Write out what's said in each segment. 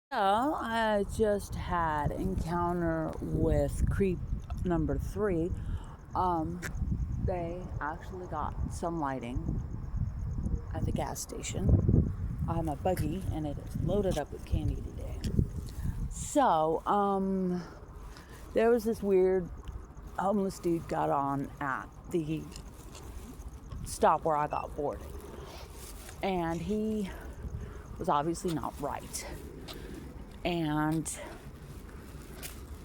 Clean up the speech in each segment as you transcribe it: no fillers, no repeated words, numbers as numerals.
So I just had encounter with creep number three. Um, they actually got some lighting at the gas station. I'm a buggy and it is loaded up with candy today. So, there was this weird homeless dude got on at the stop where I got boarded. And he was obviously not right. And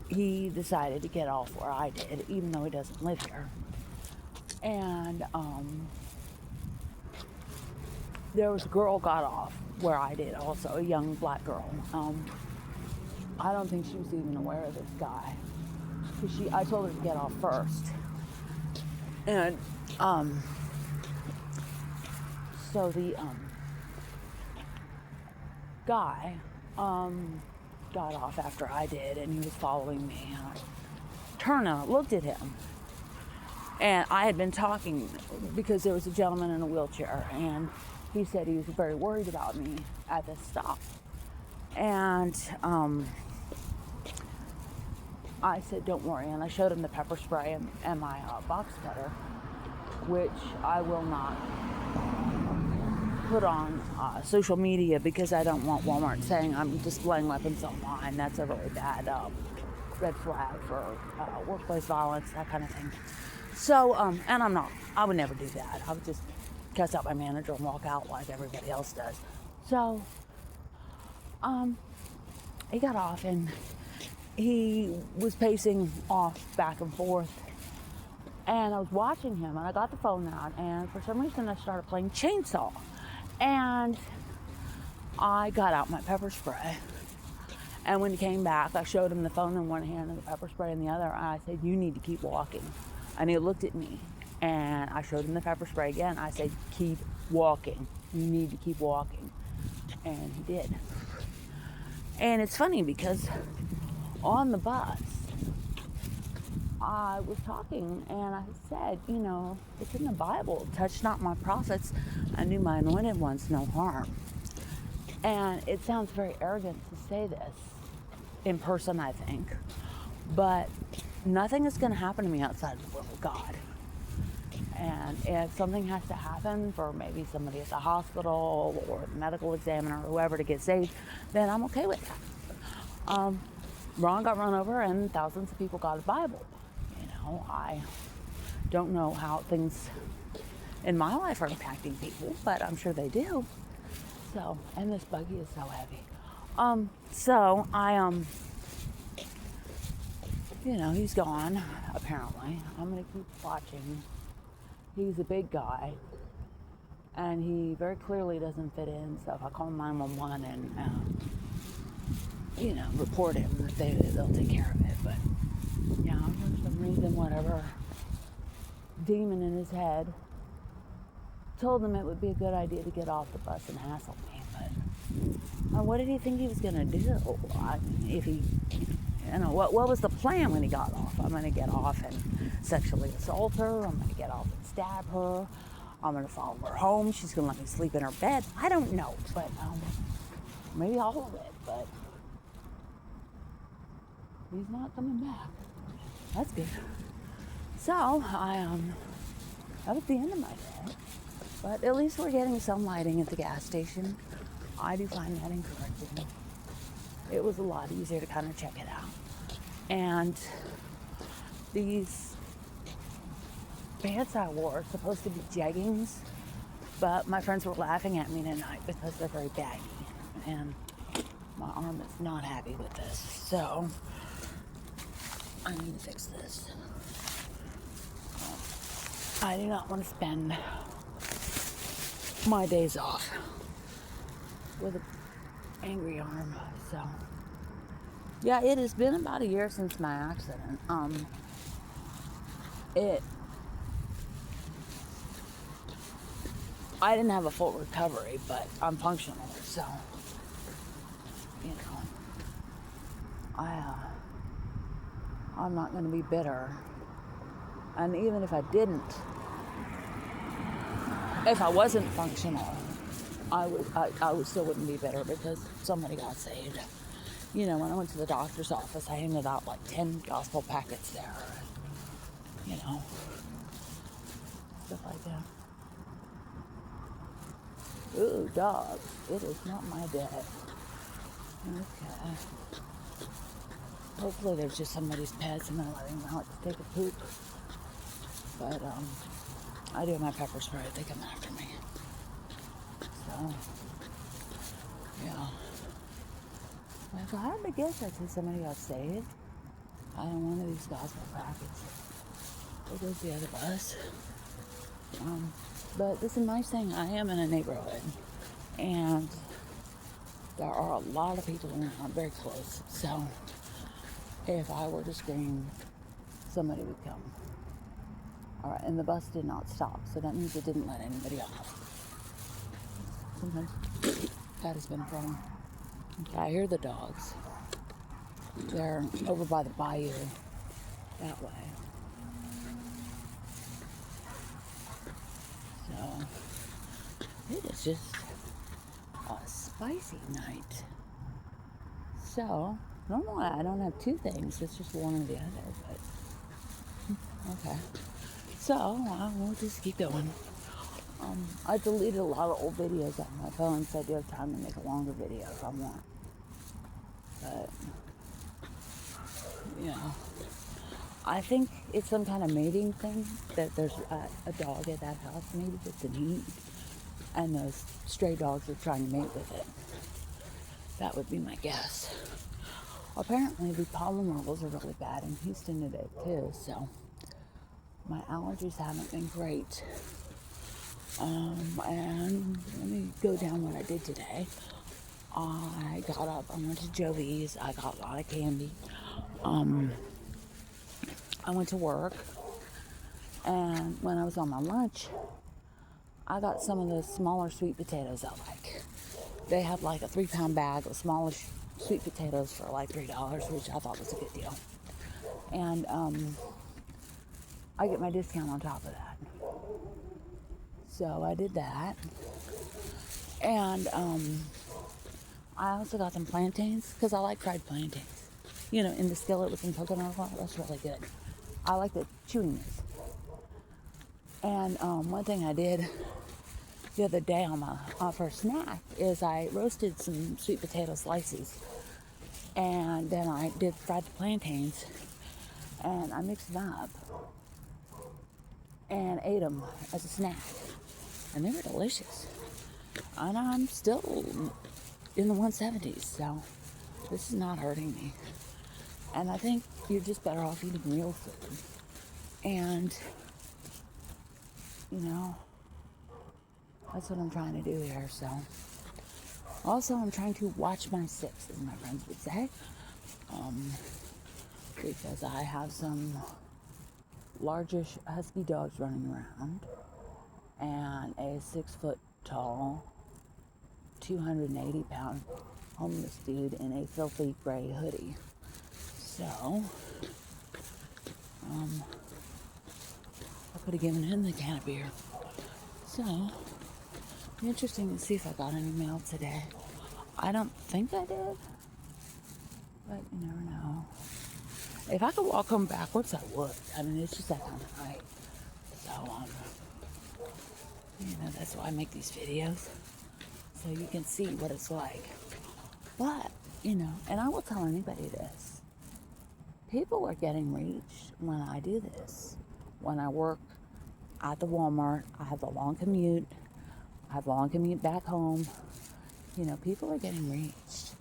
he decided to get off where I did, even though he doesn't live here. And there was a girl got off where I did also, a young black girl. I don't think she was even aware of this guy, because I told her to get off first. And so the guy got off after I did, and he was following me. And I turned and I looked at him, and I had been talking because there was a gentleman in a wheelchair, and he said he was very worried about me at this stop. And I said, don't worry. And I showed him the pepper spray and my box cutter, which I will not put on social media because I don't want Walmart saying I'm displaying weapons online. That's a really bad red flag for workplace violence, that kind of thing. So, and I'm not. I would never do that. I would just cuss out my manager and walk out like everybody else does. So, he got off and he was pacing off back and forth. And I was watching him, and I got the phone out, and for some reason I started playing Chainsaw. And I got out my pepper spray. And when he came back, I showed him the phone in one hand and the pepper spray in the other. And I said, you need to keep walking. And he looked at me, and I showed him the pepper spray again. I said, keep walking. You need to keep walking. And he did. And it's funny because on the bus, I was talking and I said, it's in the Bible, touch not my prophets, I knew my anointed ones no harm. And it sounds very arrogant to say this in person, I think, but nothing is going to happen to me outside of the will of God. And if something has to happen for maybe somebody at the hospital or the medical examiner or whoever to get saved, then I'm okay with that. Ron got run over and thousands of people got a Bible. I don't know how things in my life are impacting people, but I'm sure they do. So, and this buggy is so heavy. So I, he's gone, apparently. I'm going to keep watching. He's a big guy, and he very clearly doesn't fit in. So if I call 911 and, report him, they'll take care of it. But yeah, for some reason, whatever demon in his head told him it would be a good idea to get off the bus and hassle me. But what did he think he was going to do? If he, what was the plan when he got off? I'm going to get off and sexually assault her. I'm going to get off and stab her. I'm going to follow her home. She's going to let me sleep in her bed. I don't know, but maybe all of it. But he's not coming back. That's good. So that was the end of my day. But at least we're getting some lighting at the gas station. I do find that encouraging. It was a lot easier to kind of check it out. And these pants I wore are supposed to be jeggings, but my friends were laughing at me tonight because they're very baggy. And my arm is not happy with this. So I need to fix this. I do not want to spend my days off with an angry arm. So yeah, it has been about a year since my accident. I didn't have a full recovery, but I'm functional, so I'm not going to be bitter. And even if I wasn't functional, I still wouldn't be bitter because somebody got saved. You know, when I went to the doctor's office, I handed out like 10 gospel packets there. You know, stuff like that. Ooh, dog. It is not my day. Okay. Hopefully there's just somebody's pets and they're letting them out to take a poop. But, I do have my pepper spray if they come after me. So, yeah. If I had to guess, I'd say somebody got saved. I don't want one of these gospel packets. There goes the other bus. But this is a nice thing. I am in a neighborhood. And there are a lot of people around very close. So, if I were to scream, somebody would come. Alright, and the bus did not stop. So that means it didn't let anybody off. Sometimes that has been a problem. Okay, I hear the dogs. They're over by the bayou that way. So it is just a spicy night. So normally I don't have two things. It's just one or the other. But okay. So we'll just keep going. I deleted a lot of old videos on my phone, so I do have time to make a longer video if I want. But, yeah. I think it's some kind of mating thing, that there's a dog at that house maybe that's in heat, and those stray dogs are trying to mate with it. That would be my guess. Apparently the pollen levels are really bad in Houston today too, so my allergies haven't been great. And let me go down what I did today. I got up, I went to Joey's, I got a lot of candy. I went to work, and when I was on my lunch, I got some of the smaller sweet potatoes I like. They have like a 3-pound bag of smaller sweet potatoes for like $3, which I thought was a good deal. And I get my discount on top of that. So I did that. And I also got some plantains, because I like fried plantains. You know, in the skillet with some coconut oil. That's really good. I like the chewiness. And one thing I did the other day on my for a snack is I roasted some sweet potato slices, and then I did fried plantains, and I mixed them up and ate them as a snack, and they were delicious. And I'm still in the 170s, so this is not hurting me. And I think you're just better off eating real food. And, you know, that's what I'm trying to do here. So, also, I'm trying to watch my six, as my friends would say, because I have some largish husky dogs running around, and a 6-foot tall, 280-pound homeless dude in a filthy gray hoodie. So, I could have given him the can of beer. So, it'd be interesting to see if I got any mail today. I don't think I did, but you never know. If I could walk home backwards, I would. I mean, it's just that kind of night. So, you know, that's why I make these videos, so you can see what it's like. But, you know, and I will tell anybody this. People are getting reached when I do this. When I work at the Walmart, I have a long commute. I have a long commute back home. You know, people are getting reached.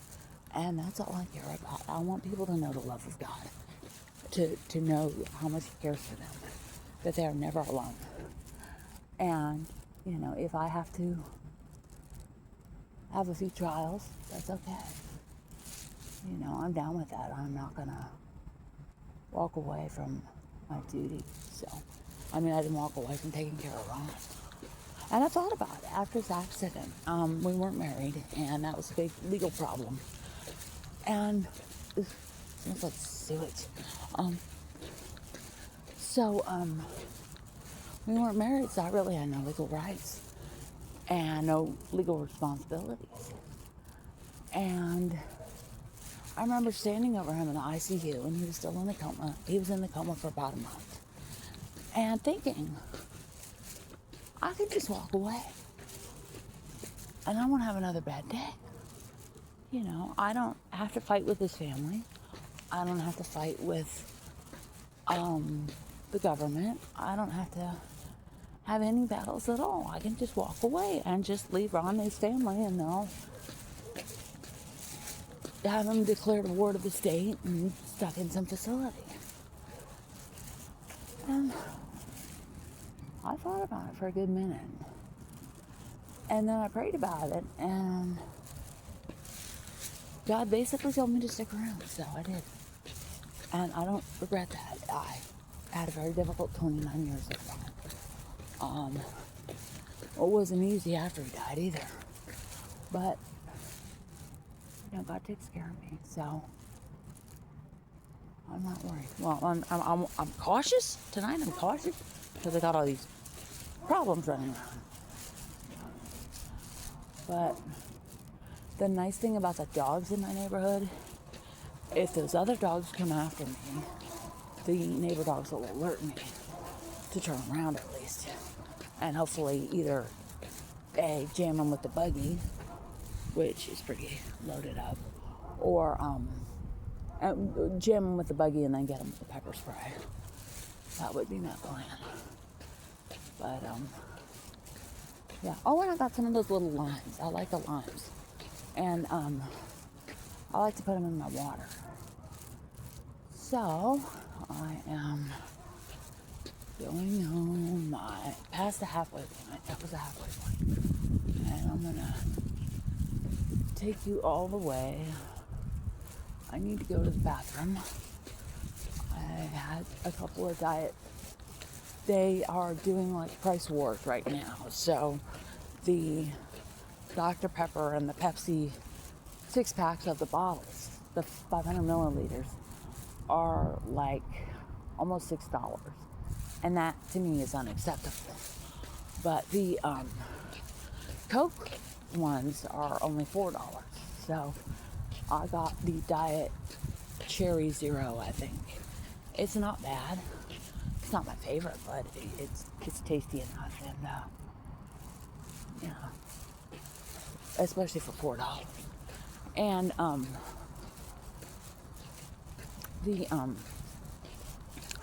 And that's all I care about. I want people to know the love of God. To know how much He cares for them. That they are never alone. And, you know, if I have to have a few trials, that's okay. You know, I'm down with that. I'm not going to walk away from my duty. So, I mean, I didn't walk away from taking care of Ron. And I thought about it after his accident. We weren't married, and that was a big legal problem. And it smells like sewage. We weren't married, so I really had no legal rights and no legal responsibilities. And I remember standing over him in the ICU, and he was still in the coma. He was in the coma for about a month. And thinking, I could just walk away. And I won't have another bad day. You know, I don't have to fight with his family. I don't have to fight with the government. I don't have to have any battles at all. I can just walk away and just leave Ron and his family, and they'll have him declared a ward of the state and stuck in some facility. And I thought about it for a good minute. And then I prayed about it, and God basically told me to stick around, so I did. And I don't regret that. I had a very difficult 29 years of that. It wasn't easy after he died either. But, you know, God takes care of me, so I'm not worried. Well, I'm cautious tonight. I'm cautious because I got all these problems running around. But the nice thing about the dogs in my neighborhood, if those other dogs come after me, the neighbor dogs will alert me to turn around at least. And hopefully either A, jam them with the buggy, which is pretty loaded up, or jam them with the buggy and then get them with the pepper spray. That would be my plan. But, yeah. Oh, and I got some of those little limes. I like the limes. And I like to put them in my water. So, I am going home. I passed the halfway point. That was the halfway point. And I'm going to take you all the way. I need to go to the bathroom. I had a couple of diet. They are doing like price wars right now. So the Dr. Pepper and the Pepsi 6-packs of the bottles, the 500 milliliters, are like almost $6. And that to me is unacceptable. But the Coke ones are only $4. So I got the Diet Cherry Zero, I think. It's not bad. It's not my favorite, but it's tasty enough, and you know, especially for $4. And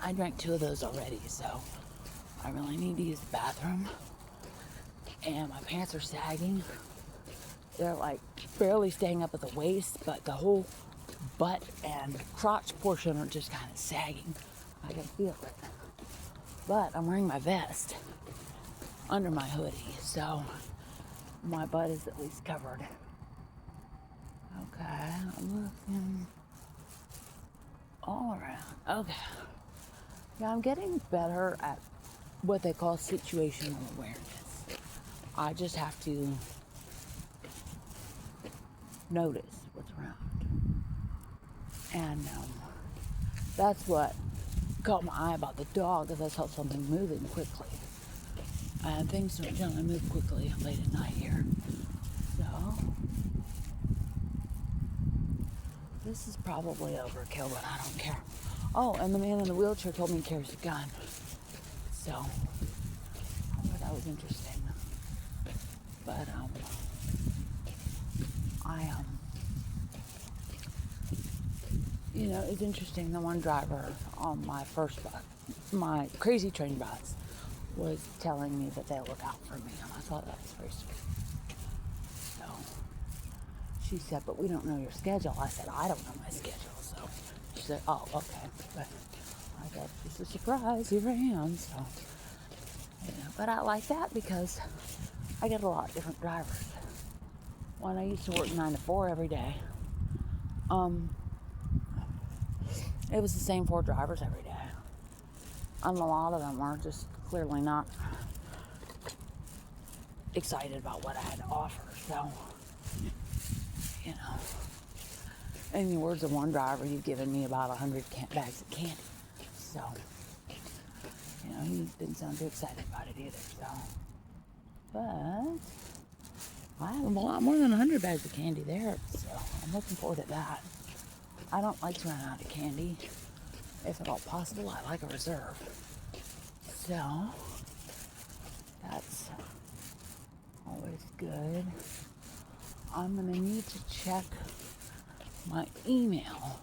I drank 2 of those already, so I really need to use the bathroom. And my pants are sagging. They're like barely staying up at the waist, but the whole butt and crotch portion are just kind of sagging. I can feel it. But I'm wearing my vest under my hoodie, so my butt is at least covered. Okay, I'm looking all around. Okay. Yeah, I'm getting better at what they call situational awareness. I just have to notice what's around. And that's what caught my eye about the dog, is I saw something moving quickly. And things don't generally move quickly late at night here. So, this is probably overkill, but I don't care. Oh, and the man in the wheelchair told me he carries a gun. So, I thought that was interesting. But, you know, it's interesting. The one driver on my first bus, my Crazy Train bus, was telling me that they'll look out for me, and I thought that was very sweet. So, she said, but we don't know your schedule. I said, I don't know my schedule. So, she said, oh, okay. But I thought, it's a surprise. Here I am. So, you know, but I like that because I get a lot of different drivers. When I used to work 9 to 4 every day, it was the same 4 drivers every day. And a lot of them are just clearly not excited about what I had to offer. So, you know, in the words of one driver, you've given me about 100 bags of candy. So, you know, he didn't sound too excited about it either. So, but I have a lot more than 100 bags of candy there. So I'm looking forward to that. I don't like to run out of candy. If at all possible, I like a reserve. So, that's always good. I'm going to need to check my email.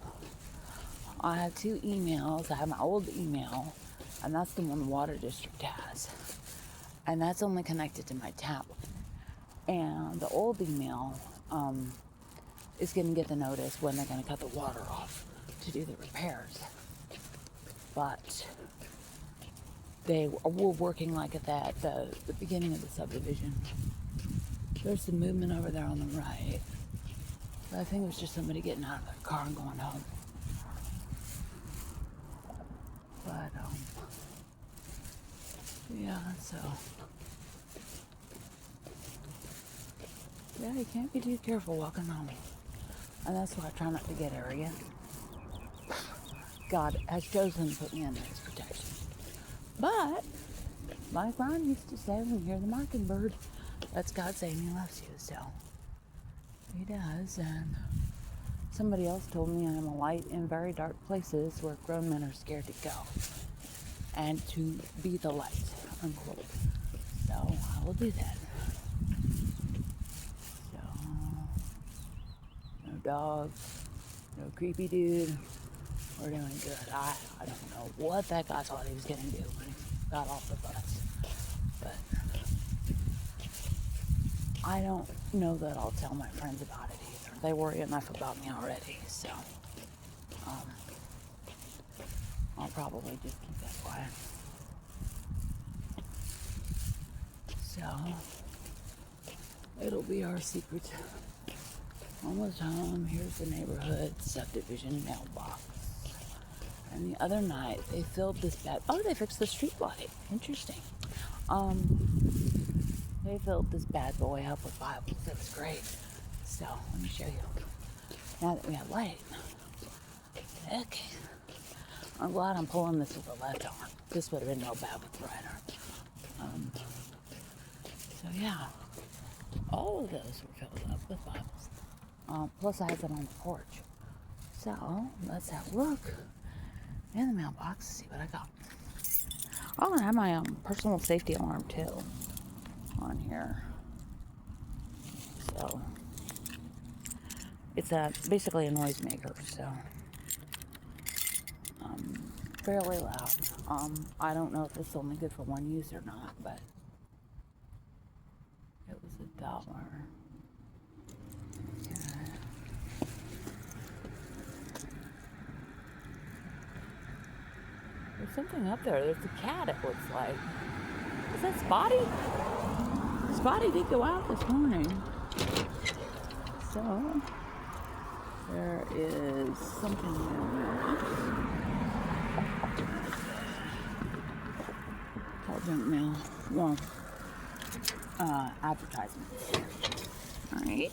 I have 2 emails. I have my old email, and that's the one the water district has. And that's only connected to my tablet. And the old email is going to get the notice when they're going to cut the water off to do the repairs. But they were working like at the beginning of the subdivision. There's some movement over there on the right. But I think it was just somebody getting out of their car and going home. But, yeah, so. Yeah, you can't be too careful walking home. And that's why I try not to get arrogant. God has chosen to put me under his protection. But, like Ron used to say when you hear the mockingbird, that's God saying he loves you, so he does. And somebody else told me I am a light in very dark places where grown men are scared to go. And to be the light, unquote. So I will do that. So, no dogs, no creepy dude. We're doing good. I don't know what that guy thought he was going to do when he got off the bus. But I don't know that I'll tell my friends about it either. They worry enough about me already. So I'll probably just keep that quiet. So it'll be our secret. Almost home. Here's the neighborhood subdivision mailbox. And the other night they filled this bad. Oh, they fixed the street light. Interesting. They filled this bad boy up with Bibles. It was great. So let me show you. Now that we have light. Okay. I'm glad I'm pulling this with the left arm. This would have been no bad with the right arm. So yeah, all of those were filled up with Bibles. Plus I had some on the porch. So let's have a look in the mailbox to see what I got. Oh, and I have my personal safety alarm too on here. So it's basically a noisemaker. So fairly loud. I don't know if it's only good for one use or not, but it was $1. Okay. There's something up there. There's a cat, it looks like. Is that Spotty? Spotty did go out this morning. So there is something there. Called junk mail. Well, advertisements. Alright.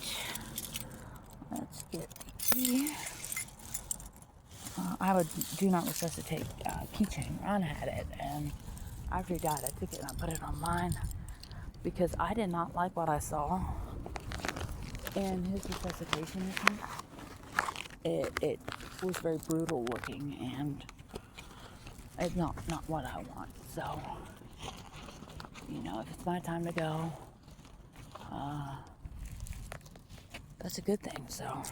Let's get the key. I would do not resuscitate keychain. Ron had it, and after he died, I took it and I put it on mine because I did not like what I saw in his resuscitation mission. It was very brutal looking, and it's not what I want. So, if it's my time to go, that's a good thing. So,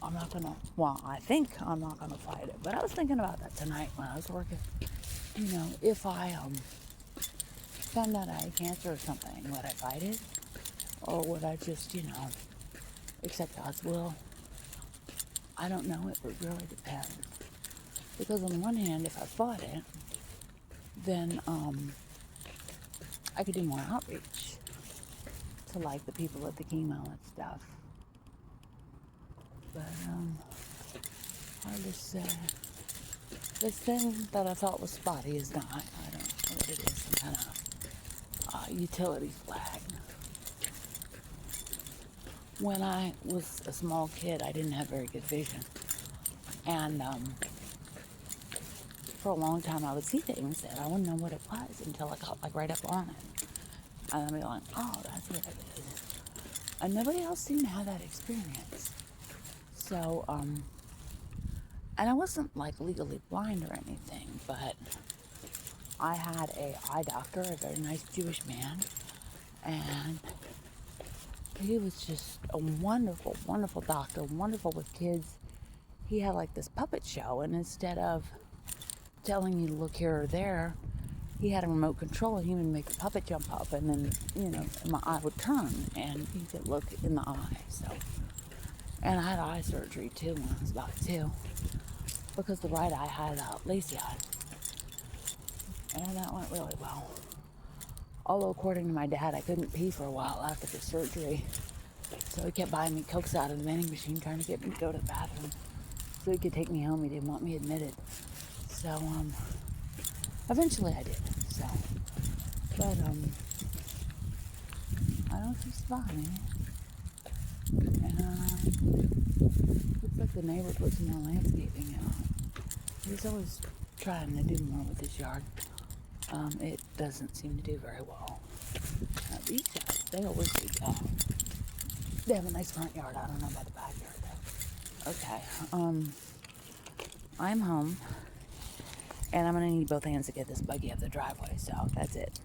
I think I'm not gonna fight it. But I was thinking about that tonight when I was working. If I found out I had cancer or something, would I fight it? Or would I just, accept God's will? I don't know. It would really depend. Because on the one hand, if I fought it, then I could do more outreach to the people at the chemo and stuff. But hard to say. This thing that I thought was Spotty is not. I don't know what it is. Some kind of utility flag. When I was a small kid, I didn't have very good vision. And for a long time, I would see things and I wouldn't know what it was until I got right up on it. And I'd be like, oh, that's what it is. And nobody else seemed to have that experience. So, and I wasn't like legally blind or anything, but I had a eye doctor, a very nice Jewish man, and he was just a wonderful, wonderful doctor, wonderful with kids. He had like this puppet show, and instead of telling you to look here or there, he had a remote control, and he would make the puppet jump up, and then, my eye would turn, and you could look in the eye. So, and I had eye surgery too when I was about 2, because the right eye had lazy eye, and that went really well. Although, according to my dad, I couldn't pee for a while after the surgery, so he kept buying me Cokes out of the vending machine, trying to get me to go to the bathroom so he could take me home. He didn't want me admitted. So, eventually I did. So, but, I don't see surviving. Looks like the neighbor put some more landscaping out. He's always trying to do more with his yard. It doesn't seem to do very well. These guys, they always do that. They have a nice front yard. I don't know about the backyard though. Okay. I'm home, and I'm gonna need both hands to get this buggy up the driveway. So that's it.